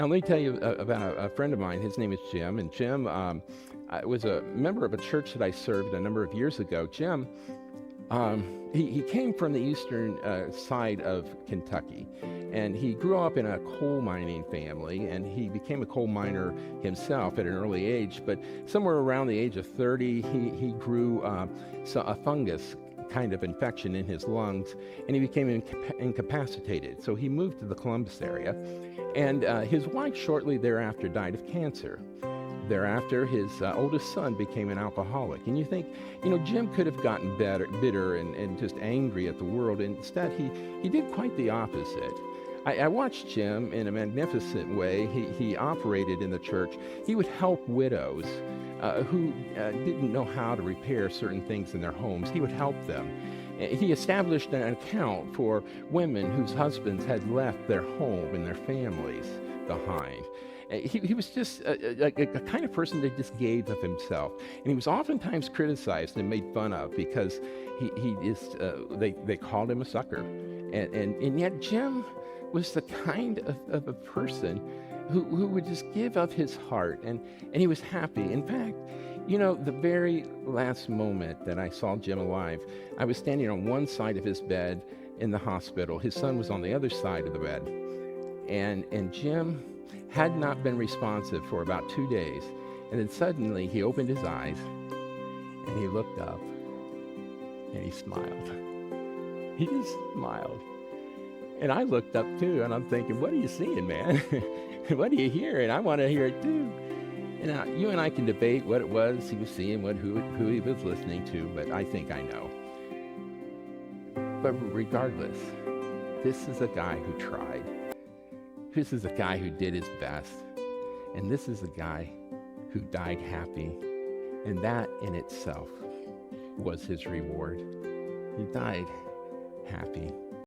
Now, let me tell you about a friend of mine. His name is Jim, and Jim was a member of a church that I served a number of years ago. Jim, he came from the eastern side of Kentucky, and he grew up in a coal mining family, and he became a coal miner himself at an early age. But somewhere around the age of 30, he grew a fungus kind of infection in his lungs, and he became incapacitated. So he moved to the Columbus area, and his wife shortly thereafter died of cancer. Thereafter, his oldest son became an alcoholic. And you think, Jim could have gotten bitter and just angry at the world. Instead, he did quite the opposite. I watched Jim in a magnificent way. He operated in the church. He would help widows who didn't know how to repair certain things in their homes. He would help them. He established an account for women whose husbands had left their home and their families behind. He was just a kind of person that just gave of himself, and he was oftentimes criticized and made fun of because they called him a sucker, and yet Jim was the kind of a person who would just give of his heart, and he was happy. In fact, the very last moment that I saw Jim alive, I was standing on one side of his bed in the hospital. His son was on the other side of the bed, and Jim had not been responsive for about 2 days. And then suddenly he opened his eyes and he looked up and he smiled. He just smiled. And I looked up too, and I'm thinking, what are you seeing, man? What are you hearing? I want to hear it too. And you and I can debate what it was he was seeing, who he was listening to, but I think I know. But regardless, this is a guy who tried. This is a guy who did his best. And this is a guy who died happy. And that in itself was his reward. He died happy.